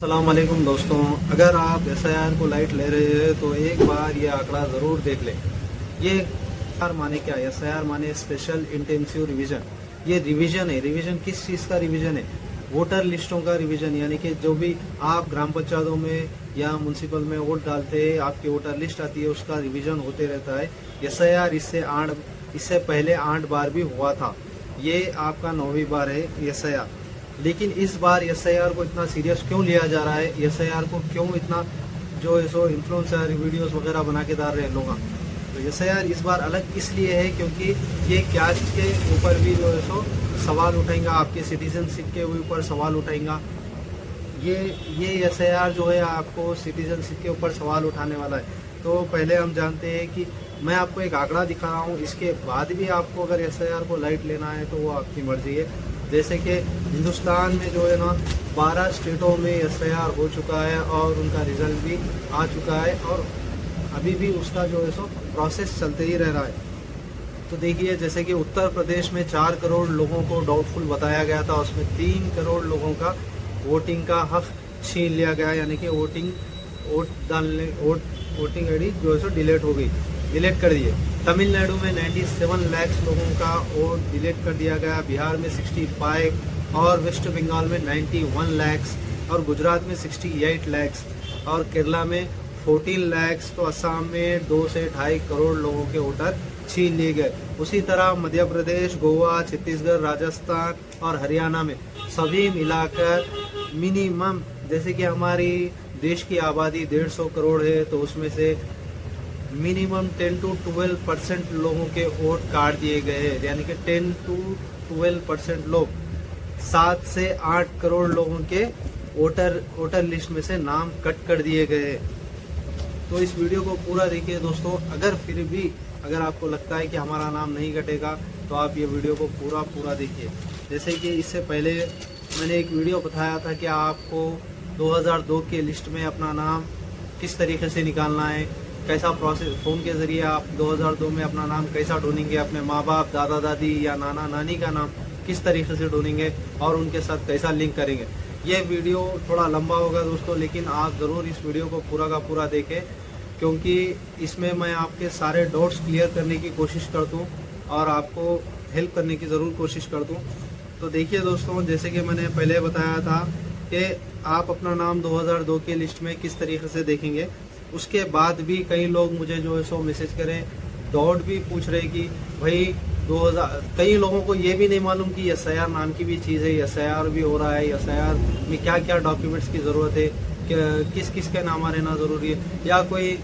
अस्सलाम वालेकुम दोस्तों, अगर आप एसआईआर को लाइट ले रहे हैं तो एक बार ये आंकड़ा ज़रूर देख लें। ये एसआईआर माने क्या है? एसआईआर माने स्पेशल इंटेंसिव रिवीजन। ये रिवीजन है। रिवीजन किस चीज़ का रिवीजन है? वोटर लिस्टों का रिवीजन, यानी कि जो भी आप ग्राम पंचायतों में या म्यूनसिपल में वोट डालते हैं, आपकी वोटर लिस्ट आती है, उसका रिवीजन होते रहता है। एसआईआर इससे पहले 8 बार भी हुआ था। ये आपका 9वीं बार है एसआईआर। लेकिन इस बार एसआईआर को इतना सीरियस क्यों लिया जा रहा है? एसआईआर को क्यों इतना जो है सो इन्फ्लुएंसर वीडियोस वगैरह बना के डाल रहे हैं लोग? तो एसआईआर इस बार अलग इसलिए है क्योंकि ये कैस्ट के ऊपर भी जो है सो सवाल उठाएगा, आपके सिटीजनशिप के ऊपर सवाल उठाएगा। ये एसआईआर जो है आपको सिटीजनशिप के ऊपर सवाल उठाने वाला है। तो पहले हम जानते हैं कि मैं आपको एक आंकड़ा दिखा रहा हूँ, इसके बाद भी आपको अगर एसआईआर को लाइट लेना है तो वो आपकी मर्जी है। जैसे कि हिंदुस्तान में जो है ना 12 स्टेटों में एसआईआर हो चुका है और उनका रिजल्ट भी आ चुका है और अभी भी उसका जो है सो प्रोसेस चलते ही रह रहा है। तो देखिए, जैसे कि उत्तर प्रदेश में 4 करोड़ लोगों को डाउटफुल बताया गया था, उसमें 3 करोड़ लोगों का वोटिंग का हक छीन लिया गया, यानी कि वोटिंग आईडी जो है सो डिलीट कर दिए। तमिलनाडु में 97 लाख लोगों का वोट डिलीट कर दिया गया, बिहार में 65 और वेस्ट बंगाल में 91 लाख और गुजरात में 68 लाख और केरला में 14 लाख। तो असम में 2 से 2.5 करोड़ लोगों के वोटर छीन लिए गए। उसी तरह मध्य प्रदेश, गोवा, छत्तीसगढ़, राजस्थान और हरियाणा में सभी मिलाकर मिनिमम, जैसे कि हमारी देश की आबादी 150 करोड़ है, तो उसमें से मिनिमम 10 to 12% लोगों के वोट काट दिए गए हैं, यानी कि 10 to 12% लोग 7 से 8 करोड़ लोगों के वोटर लिस्ट में से नाम कट कर दिए गए हैं। तो इस वीडियो को पूरा देखिए दोस्तों। अगर आपको लगता है कि हमारा नाम नहीं कटेगा तो आप ये वीडियो को पूरा देखिए। जैसे कि इससे पहले मैंने एक वीडियो बताया था कि आपको 2002 के लिस्ट में अपना नाम किस तरीके से निकालना है, कैसा प्रोसेस, फ़ोन के ज़रिए आप 2002 में अपना नाम कैसा ढूंढेंगे, अपने माँ बाप, दादा दादी या नाना नानी का नाम किस तरीके से ढूंढेंगे और उनके साथ कैसा लिंक करेंगे। ये वीडियो थोड़ा लंबा होगा दोस्तों, लेकिन आप ज़रूर इस वीडियो को पूरा का पूरा देखें, क्योंकि इसमें मैं आपके सारे डाउट्स क्लियर करने की कोशिश करता हूँ और आपको हेल्प करने की ज़रूर कोशिश करता हूँ। तो देखिए दोस्तों, जैसे कि मैंने पहले बताया था कि आप अपना नाम 2002 के लिस्ट में किस तरीके से देखेंगे। उसके बाद भी कई लोग मुझे जो है सो मैसेज करें, डाउट भी पूछ रहे कि भाई 2000, कई लोगों को ये भी नहीं मालूम कि एसआईआर नाम की भी चीज़ है, एसआईआर भी हो रहा है, एसआईआर में क्या क्या डॉक्यूमेंट्स की ज़रूरत है, किस किस का नाम रहना ज़रूरी है, या कोई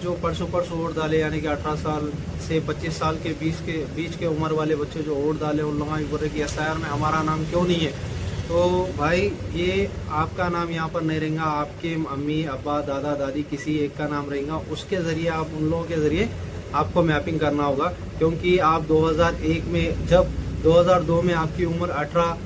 जो परसों वोट डाले, यानी कि 18 साल से 25 साल के बीच के उम्र वाले बच्चे जो वोट डाले, उन लोगों को बोल रहे कि एसआईआर में हमारा नाम क्यों नहीं है। तो भाई, ये आपका नाम यहाँ पर नहीं रहेगा, आपके अम्मी अब्बा दादा दादी किसी एक का नाम रहेगा, उसके ज़रिए आप उन लोगों के ज़रिए आपको मैपिंग करना होगा। क्योंकि आप 2001 में, जब 2002 में आपकी उम्र 18,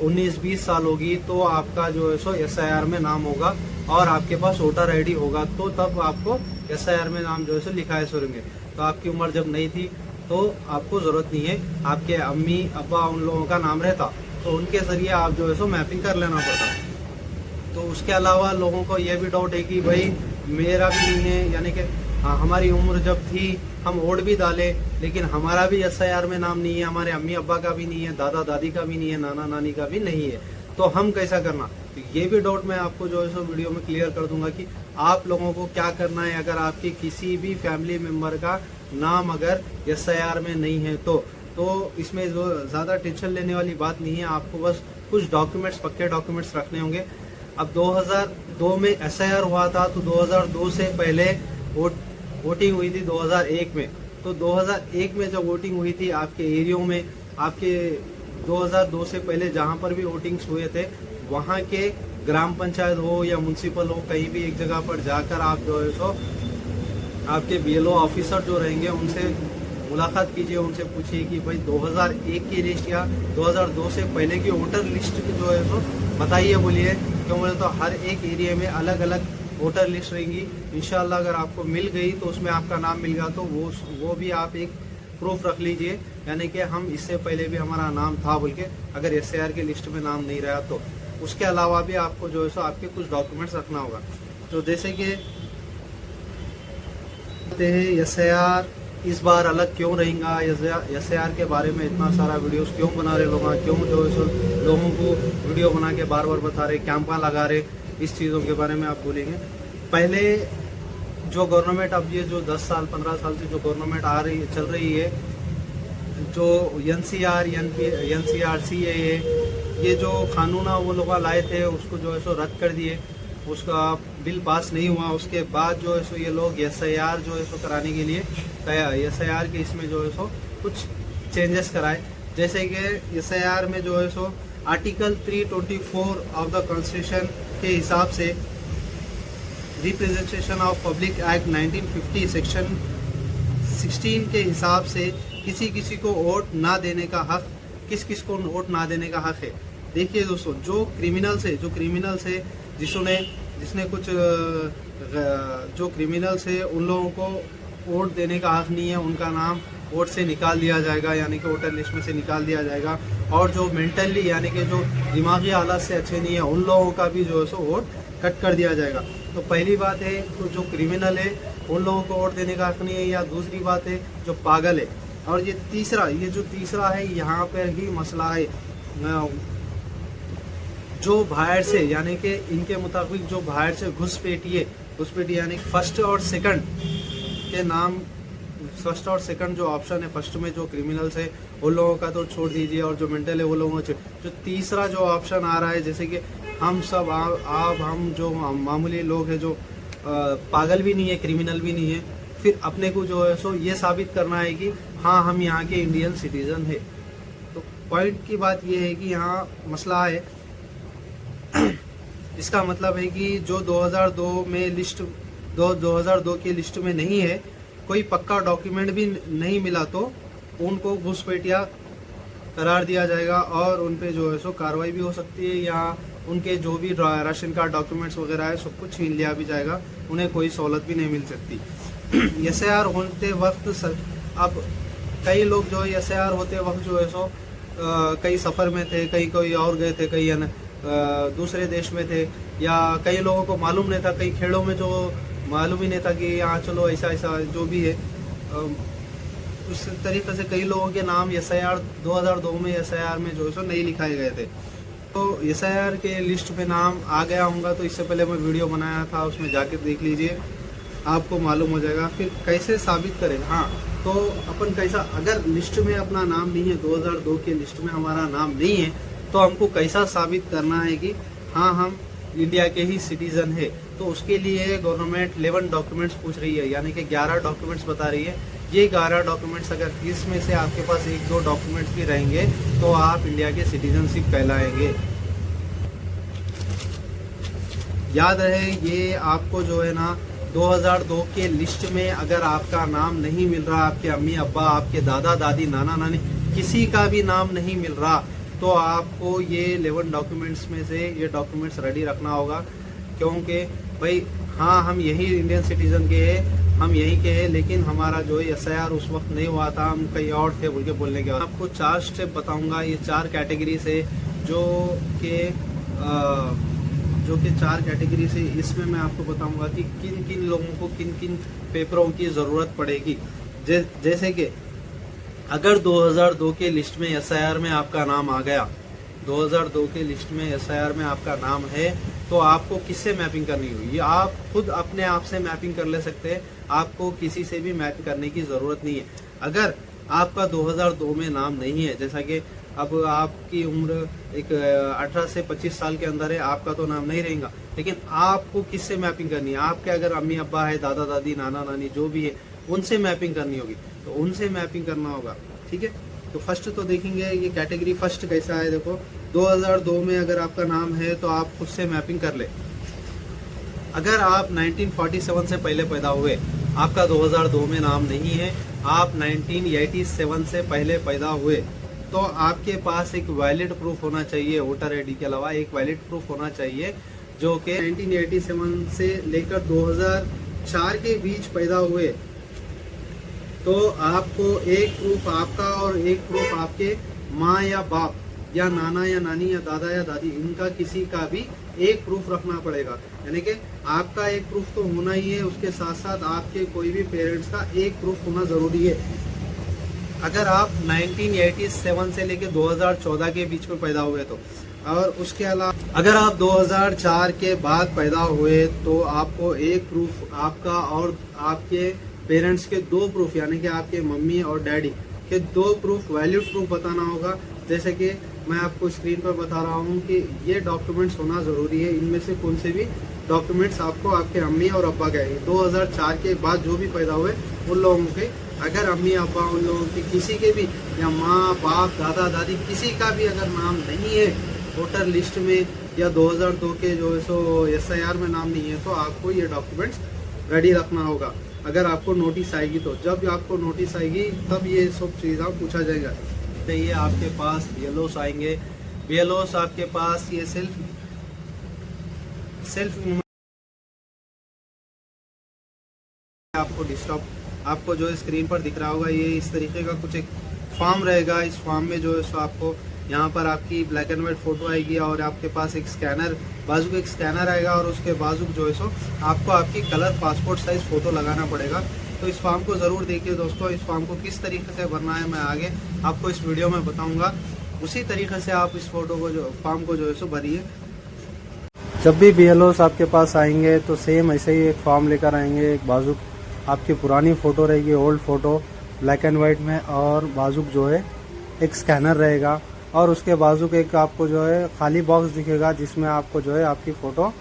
19, 20 साल होगी तो आपका जो है सो एसआईआर में नाम होगा और आपके पास वोटर आईडी होगा, तो तब आपको एसआईआर में नाम जो है सो लिखाए सकेंगे। तो आपकी उम्र जब नहीं थी तो आपको ज़रूरत नहीं है, आपके अम्मी अब्बा उन लोगों का नाम रहता, तो उनके ज़रिए आप जो है सो मैपिंग कर लेना पड़ता। तो उसके अलावा लोगों को ये भी डाउट है कि भाई मेरा भी नहीं है, यानी कि हमारी उम्र जब थी हम वोट भी डाले, लेकिन हमारा भी एसआईआर में नाम नहीं है, हमारे अम्मी अब्बा का भी नहीं है, दादा दादी का भी नहीं है, नाना नानी का भी नहीं है, तो हम कैसा करना। तो ये भी डाउट मैं आपको जो है सो वीडियो में क्लियर कर दूंगा कि आप लोगों को क्या करना है अगर आपके किसी भी फैमिली मेम्बर का नाम अगर एसआईआर में नहीं है तो इसमें जो ज़्यादा टेंशन लेने वाली बात नहीं है। आपको बस कुछ डॉक्यूमेंट्स, पक्के डॉक्यूमेंट्स रखने होंगे। अब 2002 में एसआईआर हुआ था, तो 2002 से पहले वोटिंग हुई थी 2001 में। तो 2001 में जब वोटिंग हुई थी आपके एरियो में, आपके 2002 से पहले जहाँ पर भी वोटिंग्स हुए थे, वहाँ के ग्राम पंचायत हो या म्यूनसिपल हो, कहीं भी एक जगह पर जाकर आप जो है सो आपके बीएलओ ऑफिसर जो रहेंगे उनसे मुलाकात कीजिए, उनसे पूछिए कि भाई 2001 की लिस्ट या 2002 से पहले की वोटर लिस्ट जो है तो बताइए, बोलिए। क्यों बोले तो हर एक एरिया में अलग अलग वोटर लिस्ट रहेंगी। इंशाल्लाह अगर आपको मिल गई तो उसमें आपका नाम मिल गया तो वो भी आप एक प्रूफ रख लीजिए, यानी कि हम इससे पहले भी हमारा नाम था बोल के, अगर एसआईआर की लिस्ट में नाम नहीं रहा उसके अलावा भी आपको जो है सो आपके कुछ डॉक्यूमेंट्स रखना होगा। तो जैसे कि SIR इस बार अलग क्यों रहेगा, SIR के बारे में इतना सारा वीडियोस क्यों बना रहे लोग, क्यों जो है सो लोगों को वीडियो बना के बार बार बता रहे, कैंपा लगा रहे, इस चीज़ों के बारे में आप बोलेंगे। पहले जो गवर्नमेंट अब ये जो 10 साल 15 साल से जो गवर्नमेंट आ रही चल रही है, जो NCR CAA ये जो कानून वो लोग लाए थे उसको जो है सो रद्द कर दिए, उसका बिल पास नहीं हुआ। उसके बाद जो है सो ये लोग SIR जो है सो कराने के लिए SIR के इसमें जो है सो कुछ चेंजेस कराए। जैसे कि SIR में जो है so article 324 of the constitution के हिसाब से representation of public act 1950 section 16 के हिसाब से किसी को वोट ना देने का हक, किस को वोट ना देने का हक है। देखिए दोस्तों, जो क्रिमिनल्स है जिसने कुछ जो क्रिमिनल्स है उन लोगों को वोट देने का हक नहीं है, उनका नाम वोट से निकाल दिया जाएगा, यानी कि वोटर लिस्ट में से निकाल दिया जाएगा। और जो मेंटली यानी कि जो दिमागी हालत से अच्छे नहीं है उन लोगों का भी जो है सो वोट कट कर दिया जाएगा। तो पहली बात है, तो जो क्रिमिनल है उन लोगों को वोट देने का हक नहीं है, या दूसरी बात है जो पागल है। और ये जो तीसरा है, यहाँ पर ही मसला है, जो बाहर से यानी कि इनके मुताबिक जो बाहर से घुसपैठी यानी फर्स्ट और सेकंड जो ऑप्शन है, फर्स्ट में जो क्रिमिनल्स है उन लोगों का तो छोड़ दीजिए, और जो मेंटल है वो लोगों को जो तीसरा जो ऑप्शन आ रहा है, जैसे कि हम सब हम जो मामूली लोग हैं, जो पागल भी नहीं है, क्रिमिनल भी नहीं है, फिर अपने को जो है सो ये साबित करना है कि हाँ हम यहाँ के इंडियन सिटीजन है। तो पॉइंट की बात ये है कि यहाँ मसला है, इसका मतलब है कि जो 2002 की लिस्ट में नहीं है, कोई पक्का डॉक्यूमेंट भी नहीं मिला, तो उनको घुसपैठिया करार दिया जाएगा और उन पे जो है सो कार्रवाई भी हो सकती है, या उनके जो भी राशन कार्ड डॉक्यूमेंट्स वगैरह है सब कुछ छीन लिया भी जाएगा, उन्हें कोई सहूलत भी नहीं मिल सकती। SIR होते वक्त अब कई लोग जो है SIR होते वक्त जो है सो कई सफ़र में थे, कहीं कोई और गए थे, कई दूसरे देश में थे, या कई लोगों को मालूम नहीं था, कई खेड़ों में जो मालूम ही नहीं था कि यहाँ चलो ऐसा जो भी है। उस तरीके से कई लोगों के नाम SIR 2002 में SIR में जो है सो नहीं लिखाए गए थे। तो SIR के लिस्ट में नाम आ गया होगा, तो इससे पहले मैं वीडियो बनाया था, उसमें जाके देख लीजिए, आपको मालूम हो जाएगा। फिर कैसे साबित करें, हाँ तो अपन कैसा, अगर लिस्ट में अपना नाम नहीं है, 2002 के लिस्ट में हमारा नाम नहीं है, तो हमको कैसा साबित करना है कि हाँ हम इंडिया के ही सिटीजन है। तो उसके लिए गवर्नमेंट 11 डॉक्यूमेंट्स पूछ रही है, यानी कि 11 डॉक्यूमेंट्स बता रही है। ये 11 डॉक्यूमेंट्स अगर इसमें से आपके पास 1-2 डॉक्यूमेंट्स भी रहेंगे तो आप इंडिया के सिटीजनशिप कहलाएंगे। याद रहे, ये आपको जो है ना 2002 के लिस्ट में अगर आपका नाम नहीं मिल रहा, आपके अम्मी अब्बा, आपके दादा दादी, नाना नानी, किसी का भी नाम नहीं मिल रहा, तो आपको ये 11 डॉक्यूमेंट्स में से ये डॉक्यूमेंट्स रेडी रखना होगा। क्योंकि भाई हाँ हम यही इंडियन सिटीजन के हैं, हम यहीं के हैं, लेकिन हमारा जो है SIR उस वक्त नहीं हुआ था, हम कहीं और थे बोल के बोलने के बाद आपको 4 स्टेप बताऊंगा। ये 4 कैटेगरी से जो कि 4 कैटेगरी से, इसमें मैं आपको बताऊंगा कि किन किन लोगों को किन किन पेपरों की ज़रूरत पड़ेगी। जैसे कि अगर 2002 के लिस्ट में SIR में आपका नाम आ गया, 2002 के लिस्ट में SIR में आपका नाम है, तो आपको किससे मैपिंग करनी होगी? आप खुद अपने आप से मैपिंग कर ले सकते हैं, आपको किसी से भी मैप करने की ज़रूरत नहीं है। अगर आपका 2002 में नाम नहीं है, जैसा कि अब आपकी उम्र एक 18 से 25 साल के अंदर है, आपका तो नाम नहीं रहेगा, लेकिन आपको किससे मैपिंग करनी है? आपके अगर अम्मी अब्बा है, दादा दादी, नाना नानी जो भी है, उनसे मैपिंग करनी होगी, तो उनसे मैपिंग करना होगा। ठीक है, तो फर्स्ट तो देखेंगे ये कैटेगरी फर्स्ट कैसा है। देखो 2002 में अगर आपका नाम है तो आप खुद से मैपिंग कर ले। अगर आप 1947 से पहले पैदा हुए, आपका 2002 में नाम नहीं है, आप 1987 से पहले पैदा हुए, तो आपके पास एक वैलिड प्रूफ होना चाहिए। वोटर आईडी के अलावा एक वैलिड प्रूफ होना चाहिए, जो कि 1987 से लेकर 2004 के बीच पैदा हुए। तो आपको एक प्रूफ आपका और एक प्रूफ आपके माँ या बाप या नाना या नानी या दादी इनका किसी का भी एक प्रूफ रखना पड़ेगा। यानी कि आपका एक प्रूफ तो होना ही है, उसके साथ साथ आपके कोई भी पेरेंट्स का एक प्रूफ होना ज़रूरी है। अगर आप 1987 से लेकर 2014 के बीच में पैदा हुए तो, और उसके अलावा अगर आप 2004 के बाद पैदा हुए तो आपको एक प्रूफ आपका और आपके पेरेंट्स के दो प्रूफ, यानी कि आपके मम्मी और डैडी के दो प्रूफ, वैलिड प्रूफ बताना होगा। जैसे कि मैं आपको स्क्रीन पर बता रहा हूँ कि ये डॉक्यूमेंट्स होना ज़रूरी है। इनमें से कौन से भी डॉक्यूमेंट्स आपको आपके अम्मी और अब्बा के 2004 के बाद जो भी पैदा हुए उन लोगों के, अगर अम्मी अब्बा उन लोगों के किसी के भी, या माँ बाप दादा दादी किसी का भी अगर नाम नहीं है वोटर लिस्ट में, या 2002 के जो है सो SIR में नाम नहीं है, तो आपको ये डॉक्यूमेंट्स रेडी रखना होगा। अगर आपको नोटिस आएगी तो, जब आपको नोटिस आएगी तब ये सब चीज़ें पूछा जाएगा। तो ये आपके पास BLOs आएंगे। BLOs आपके पास ये सेल्फ आपको डिस्टर्ब, आपको जो स्क्रीन पर दिख रहा होगा, ये इस तरीके का कुछ एक फॉर्म रहेगा। इस फॉर्म में जो है सो आपको यहाँ पर आपकी ब्लैक एंड वाइट फ़ोटो आएगी और आपके पास एक स्कैनर, बाजू का एक स्कैनर आएगा, और उसके बाजू जो है सो आपको आपकी कलर पासपोर्ट साइज़ फ़ोटो लगाना पड़ेगा। तो इस फॉर्म को ज़रूर देखिए दोस्तों। इस फॉर्म को किस तरीके से भरना है मैं आगे आपको इस वीडियो में बताऊँगा। उसी तरीके से आप इस फोटो को जो फॉर्म को जो है सो भरिए। जब भी BLOs आपके पास आएंगे तो सेम ऐसे ही एक फॉर्म लेकर आएंगे। एक बाजू आपकी पुरानी फ़ोटो रहेगी, old photo black and white में, और बाजू जो है एक स्कैनर रहेगा, और उसके बाजू के एक आपको जो है खाली बॉक्स दिखेगा जिसमें आपको जो है आपकी फ़ोटो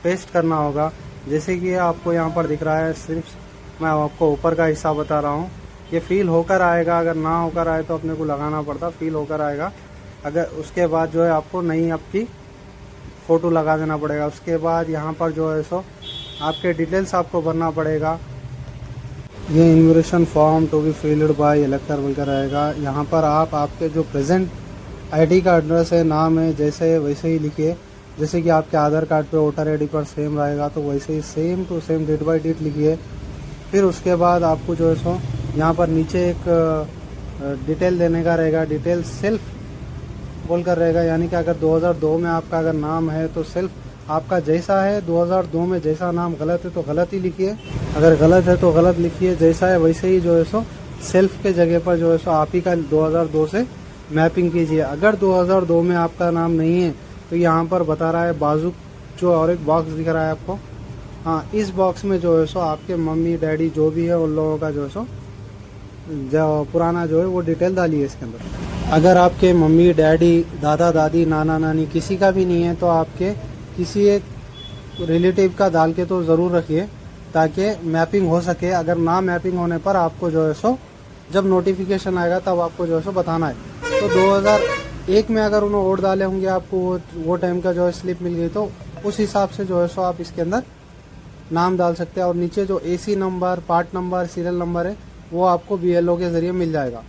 पेस्ट करना होगा। जैसे कि आपको यहाँ पर दिख रहा है, सिर्फ मैं आपको ऊपर का हिस्सा बता रहा हूँ। ये फील होकर आएगा, अगर ना होकर आए तो अपने को लगाना पड़ता, फील होकर आएगा। अगर उसके बाद जो है आपको नई आपकी फ़ोटो लगा देना पड़ेगा। उसके बाद यहाँ पर जो है सो आपके डिटेल्स आपको भरना पड़ेगा। ये invitation form to be filled by elector बोलकर रहेगा। यहाँ पर आप आपके जो प्रेजेंट ID का एड्रेस है, नाम है, जैसे वैसे ही लिखिए। जैसे कि आपके आधार कार्ड पे वोटर ID पर सेम रहेगा तो वैसे ही same to same date by date लिखिए। फिर उसके बाद आपको जो है सो यहाँ पर नीचे एक डिटेल देने का रहेगा। डिटेल सेल्फ बोलकर रहेगा, यानी कि अगर 2002 में आपका अगर नाम है तो सेल्फ आपका जैसा है 2002 में, जैसा नाम गलत है तो गलत ही लिखिए, अगर गलत है तो गलत लिखिए। जैसा है वैसे ही जो है सो सेल्फ के जगह पर जो है सो आप ही का 2002 से मैपिंग कीजिए। अगर 2002 में आपका नाम नहीं है तो यहाँ पर बता रहा है बाजू जो और एक बॉक्स दिख रहा है आपको, हाँ, इस बॉक्स में जो है सो आपके मम्मी डैडी जो भी है उन लोगों का जो है सो पुराना जो है वो डिटेल डालिए इसके अंदर। अगर आपके मम्मी डैडी दादा दादी नाना नानी किसी का भी नहीं है तो आपके किसी एक रिलेटिव का डाल के तो ज़रूर रखिए ताकि मैपिंग हो सके। अगर ना मैपिंग होने पर आपको जो है सो जब नोटिफिकेशन आएगा तब आपको जो है सो बताना है। तो 2001 में अगर उन्होंने वोट डाले होंगे, आपको वो टाइम का जो है स्लिप मिल गई, तो उस हिसाब से जो है सो आप इसके अंदर नाम डाल सकते हैं। और नीचे जो AC number, part number, serial number है वो आपको BLO के ज़रिए मिल जाएगा।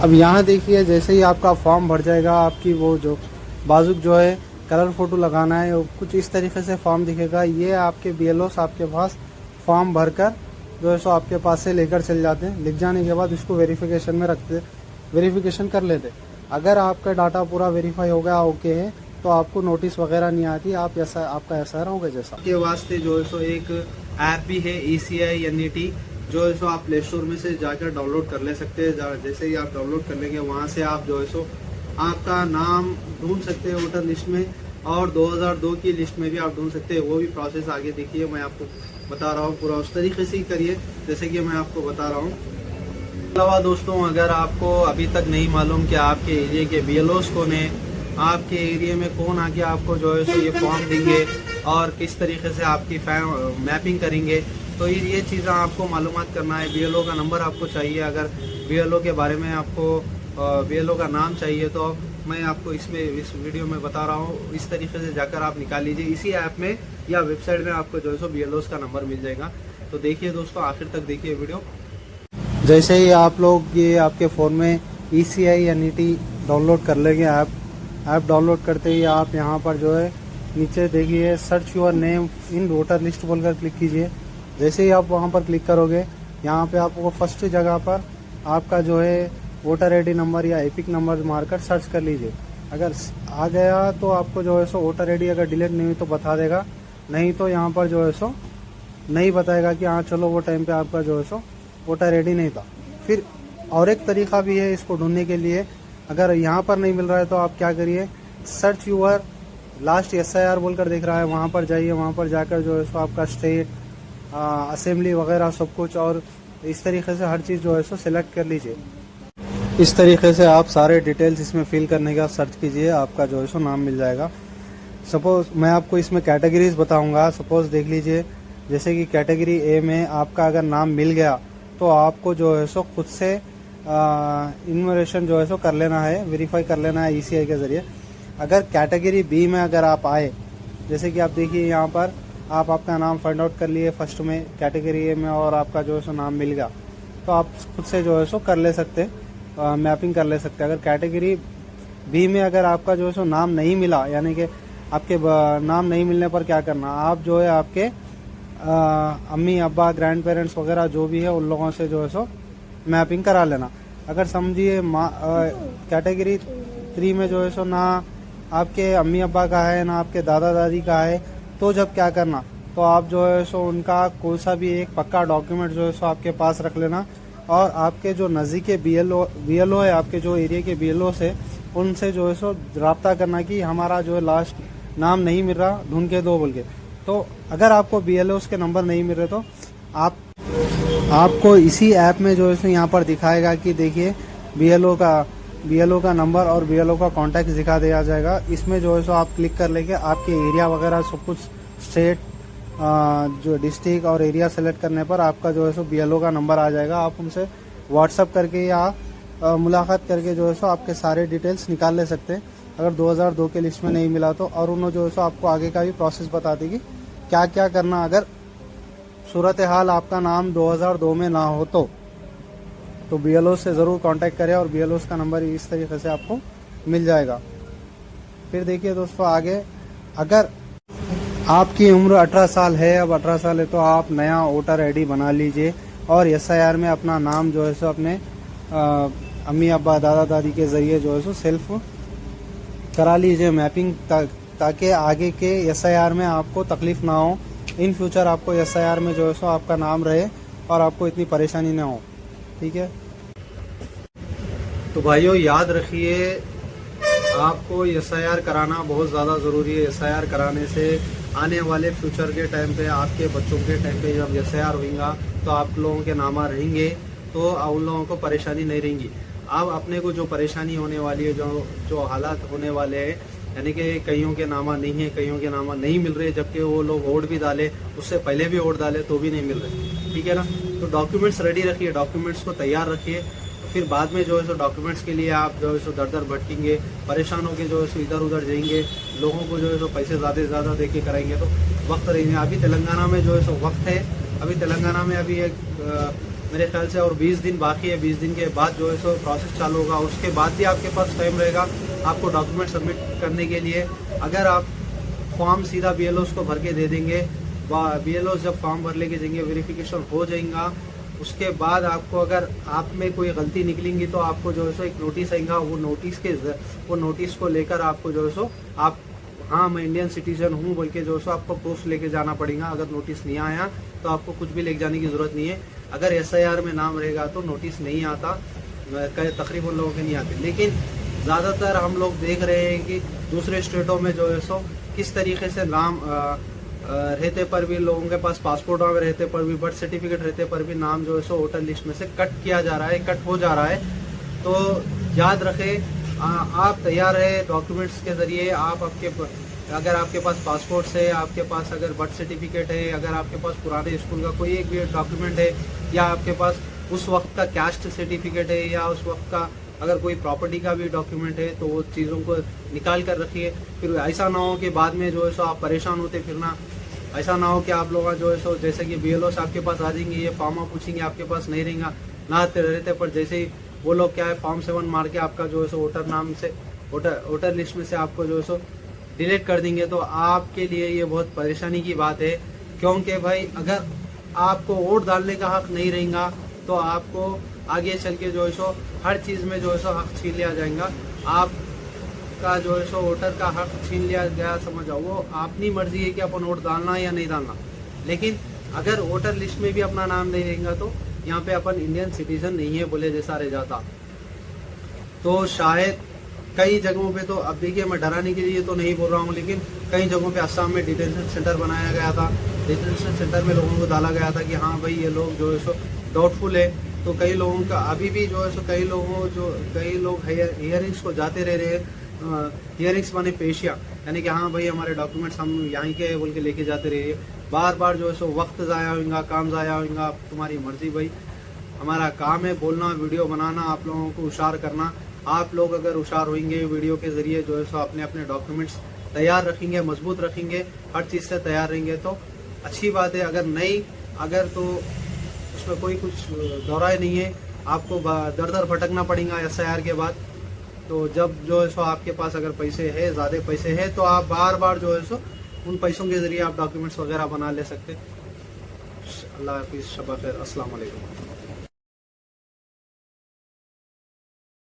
अब यहाँ देखिए, जैसे ही आपका फॉर्म भर जाएगा, आपकी वो जो बाजू जो है कलर फ़ोटो लगाना है, कुछ इस तरीके से फॉर्म दिखेगा। ये आपके BLOs आपके पास फॉर्म भरकर जो है सो आपके पास से लेकर चल जाते हैं। लिख जाने के बाद इसको वेरिफिकेशन में रखते, वेरिफिकेशन कर लेते। अगर आपका डाटा पूरा वेरीफाई हो गया, ओके है, तो आपको नोटिस वगैरह नहीं आती, आप ऐसा आपका SIR होगा। जैसा के वास्ते जो है सो एक ऐप भी है ECI NET, जो है सो आप प्ले स्टोर में से जाकर डाउनलोड कर ले सकते हैं। जैसे ही आप डाउनलोड कर लेंगे वहाँ से आप जो है सो आपका नाम ढूंढ सकते हैं वोटर लिस्ट में, और 2002 की लिस्ट में भी आप ढूंढ सकते हैं। वो भी प्रोसेस आगे देखिए, मैं आपको बता रहा हूँ, पूरा उस तरीके से ही करिए जैसे कि मैं आपको बता रहा हूँ। अलावा दोस्तों, अगर आपको अभी तक नहीं मालूम कि आपके एरिया के BLOs कौन है, आपके एरिया में कौन आके आपको जो है सो ये फॉर्म देंगे और किस तरीके से आपकी मैपिंग करेंगे, तो ये चीज़ें आपको मालूमात करना है। BLO का नंबर आपको चाहिए। अगर BLO के बारे में आपको BLO का नाम चाहिए तो मैं आपको इस वीडियो में बता रहा हूँ। इस तरीके से जाकर आप निकाल लीजिए। इसी ऐप में या वेबसाइट में आपको जो है सो BLOs का नंबर मिल जाएगा। तो देखिए दोस्तों, आखिर तक देखिए वीडियो। जैसे ही आप लोग ये आपके फ़ोन में ECI NET डाउनलोड कर लेंगे, ऐप डाउनलोड करते ही आप यहाँ पर जो है नीचे देखिए search your name in voter list बोलकर क्लिक कीजिए। जैसे ही आप वहाँ पर क्लिक करोगे, यहाँ पे आपको फर्स्ट जगह पर आपका जो है वोटर आईडी नंबर या एपिक नंबर मारकर सर्च कर लीजिए। अगर आ गया तो आपको जो है सो वोटर आईडी अगर डिलीट नहीं हुई तो बता देगा, नहीं तो यहाँ पर जो है सो नहीं बताएगा कि हाँ चलो वो टाइम पे आपका जो है सो वोटर आईडी नहीं था। फिर और एक तरीका भी है इसको ढूंढने के लिए। अगर यहाँ पर नहीं मिल रहा है तो आप क्या करिए, सर्च यूअर लास्ट SIR बोलकर दिख रहा है, वहाँ पर जाइए। वहाँ पर जाकर जो है सो आपका स्टेट, असेंबली वगैरह सब कुछ, और इस तरीके से हर चीज़ जो है सो सिलेक्ट कर लीजिए। इस तरीके से आप सारे डिटेल्स इसमें फिल करने के बाद सर्च कीजिए, आपका जो है सो नाम मिल जाएगा। सपोज मैं आपको इसमें कैटेगरीज बताऊंगा। सपोज देख लीजिए, जैसे कि कैटेगरी A में आपका अगर नाम मिल गया तो आपको जो है सो खुद से इन्फॉर्मेशन जो है सो कर लेना है, वेरीफाई कर लेना है ECI के ज़रिए। अगर कैटेगरी B में अगर आप आए, जैसे कि आप देखिए यहाँ पर आप आपका नाम फाइंड आउट कर लिए फर्स्ट में कैटेगरी A में, और आपका जो है सो नाम मिल गया तो आप खुद से जो है सो कर ले सकते, मैपिंग कर ले सकते। अगर कैटेगरी B में अगर आपका जो है सो नाम नहीं मिला, यानी कि आपके नाम नहीं मिलने पर क्या करना, आप जो है आपके अम्मी अब्बा ग्रैंड पेरेंट्स वगैरह जो भी है उन लोगों से जो है सो मैपिंग करा लेना। अगर समझिए कैटेगरी 3 में जो है सो ना आपके अम्मी अब्बा का है ना आपके दादा दादी का है, तो जब क्या करना, तो आप जो है सो उनका कोई सा भी एक पक्का डॉक्यूमेंट जो है सो आपके पास रख लेना, और आपके जो नज़दीक BLO है, आपके जो एरिया के BLO से, उनसे जो है सो रब्ता करना कि हमारा जो है लास्ट नाम नहीं मिल रहा, ढूंढ के दो बोल के। तो अगर आपको BLOs के नंबर नहीं मिल रहे तो आपको इसी ऐप में जो है सो यहाँ पर दिखाएगा कि देखिए BLO का नंबर और BLO का कॉन्टैक्ट दिखा दिया जाएगा। इसमें जो है सो आप क्लिक कर लेके आपके एरिया वगैरह सब कुछ, स्टेट, जो डिस्ट्रिक्ट और एरिया सेलेक्ट करने पर आपका जो है सो BLO का नंबर आ जाएगा। आप उनसे व्हाट्सअप करके या मुलाकात करके जो है सो आपके सारे डिटेल्स निकाल ले सकते हैं। अगर 2002 के लिस्ट में नहीं मिला तो, और उन्होंने जो है सो आपको आगे का भी प्रोसेस बता देगी क्या क्या करना अगर सूरत हाल आपका नाम 2002 में ना हो तो BLO से ज़रूर कांटेक्ट करें, और BLO का नंबर इस तरीके से आपको मिल जाएगा। फिर देखिए दोस्तों आगे, अगर आपकी उम्र 18 साल है, अब 18 साल है तो आप नया वोटर आईडी बना लीजिए, और SIR में अपना नाम जो है सो अपने अम्मी अब्बा दादा दादी के ज़रिए जो है सो सेल्फ करा लीजिए मैपिंग, ताकि आगे के SIR में आपको तकलीफ़ ना हो। इन फ्यूचर आपको SIR में जो है सो आपका नाम रहे और आपको इतनी परेशानी ना हो। ठीक है, तो भाइयों याद रखिए, आपको SIR कराना बहुत ज़्यादा ज़रूरी है। SIR कराने से आने वाले फ्यूचर के टाइम पे, आपके बच्चों के टाइम पे जब SIR होगा तो आप लोगों के नामा रहेंगे, तो उन लोगों को परेशानी नहीं रहेंगी। अब अपने को जो परेशानी होने वाली है, जो हालात होने वाले हैं, यानी कि कईयों के नामा नहीं है, कईयों के नामा नहीं मिल रहे, जबकि वो लोग वोट भी डाले, उससे पहले भी वोट डाले तो भी नहीं मिल रहे। ठीक है ना, तो डॉक्यूमेंट्स रेडी रखिए, डॉक्यूमेंट्स को तैयार रखिए। फिर बाद में जो है सो डॉक्यूमेंट्स के लिए आप जो है सो दर दर भटकेंगे, परेशान होकर जो है सो इधर उधर जाएंगे, लोगों को जो है सो पैसे ज़्यादा से ज़्यादा दे के कराएंगे तो वक्त रहेंगे। अभी तेलंगाना में जो है सो वक्त है, अभी तेलंगाना में अभी एक मेरे ख्याल से और 20 दिन बाकी है। 20 दिन के बाद जो है सो प्रोसेस चालू होगा, उसके बाद भी आपके पास टाइम रहेगा आपको डॉक्यूमेंट सबमिट करने के लिए। अगर आप फॉर्म सीधा BLOs को भर के दे देंगे, BLOs जब फॉर्म भर लेके जाएंगे, वेरिफिकेशन हो जाएगा, उसके बाद आपको अगर आप में कोई गलती निकलेंगी तो आपको जो है सो एक नोटिस आएगा। वो नोटिस को लेकर आपको जो है सो आप, हाँ मैं इंडियन सिटीजन हूँ बोल के जो है सो आपको प्रूफ लेके जाना पड़ेगा। अगर नोटिस नहीं आया तो आपको कुछ भी लेके जाने की ज़रूरत नहीं है। अगर SIR में नाम रहेगा तो नोटिस नहीं आता, तकरीबन लोगों के नहीं आते। लेकिन ज़्यादातर हम लोग देख रहे हैं कि दूसरे स्टेटों में जो है सो किस तरीके से नाम रहते पर भी, लोगों के पास पासपोर्ट वगैरह रहते पर भी, बर्थ सर्टिफिकेट रहते पर भी नाम जो है सो वोटर लिस्ट में से कट किया जा रहा है, कट हो जा रहा है। तो याद रखें, आप तैयार है डॉक्यूमेंट्स के ज़रिए। आप अगर आपके पास पासपोर्ट है, आपके पास अगर बर्थ सर्टिफिकेट है, अगर आपके पास पुराने स्कूल का कोई एक भी डॉक्यूमेंट है, या आपके पास उस वक्त का कैस्ट सर्टिफिकेट है, या उस वक्त का अगर कोई प्रॉपर्टी का भी डॉक्यूमेंट है, तो वो चीज़ों को निकाल कर रखिए। फिर ऐसा ना हो कि बाद में जो है सो आप परेशान होते फिरना। ऐसा ना हो कि आप लोग जो है सो जैसे कि BLOs आपके पास आ जाएंगे, ये फॉर्म आप पूछेंगे, आपके पास नहीं रहेगा, ना रहते पर जैसे ही वो लोग क्या है फॉर्म 7 मार के आपका जो है सो वोटर नाम से, वोटर लिस्ट में से आपको जो है सो डिलीट कर देंगे। तो आपके लिए ये बहुत परेशानी की बात है, क्योंकि भाई अगर आपको वोट डालने का हक नहीं रहेगा तो आपको आगे चल के जो है सो हर चीज़ में जो है सो हक छीन लिया जाएगा। आपका जो है सो वोटर का हक छीन लिया गया, समझ आओ। वो अपनी मर्जी है कि अपन वोट डालना है या नहीं डालना। लेकिन अगर वोटर लिस्ट में भी अपना नाम नहीं रहेगा तो यहाँ पे अपन इंडियन सिटीजन नहीं है बोले जैसा रह जाता। तो शायद कई जगहों पे, तो अब देखिए मैं डराने के लिए तो नहीं बोल रहा हूँ, लेकिन कई जगहों पे असम में डिटेंशन सेंटर बनाया गया था। डिटेंशन सेंटर में लोगों को डाला गया था कि हाँ भाई ये लोग जो है सो डाउटफुल है। तो कई लोगों का अभी भी जो है सो कई लोग हियरिंग्स को जाते रह रहे हैं। हियरिंग्स माने पेशिया, यानी कि हाँ भाई हमारे डॉक्यूमेंट्स हम यहाँ के बोल के लेके जाते रहे। बार बार जो है सो वक्त ज़ाया होगा, काम ज़ाया होगा। तुम्हारी मर्जी भाई, हमारा काम है बोलना, वीडियो बनाना, आप लोगों को होशियार करना। आप लोग अगर होशियार होंगे वीडियो के ज़रिए जो है सो अपने अपने डॉक्यूमेंट्स तैयार रखेंगे, मजबूत रखेंगे, हर चीज़ से तैयार रहेंगे तो अच्छी बात है। अगर नहीं, अगर तो उसमें कोई कुछ दौरा नहीं है, आपको दर दर भटकना पड़ेगा SIR के बाद। तो जब जो है सो आपके पास अगर पैसे है, ज़्यादा पैसे है, तो आप बार बार जो है सो उन पैसों के ज़रिए आप डॉक्यूमेंट्स वगैरह बना ले सकते। अल्लाह हाफिज़, शब खैर, अस्सलाम वालेकुम।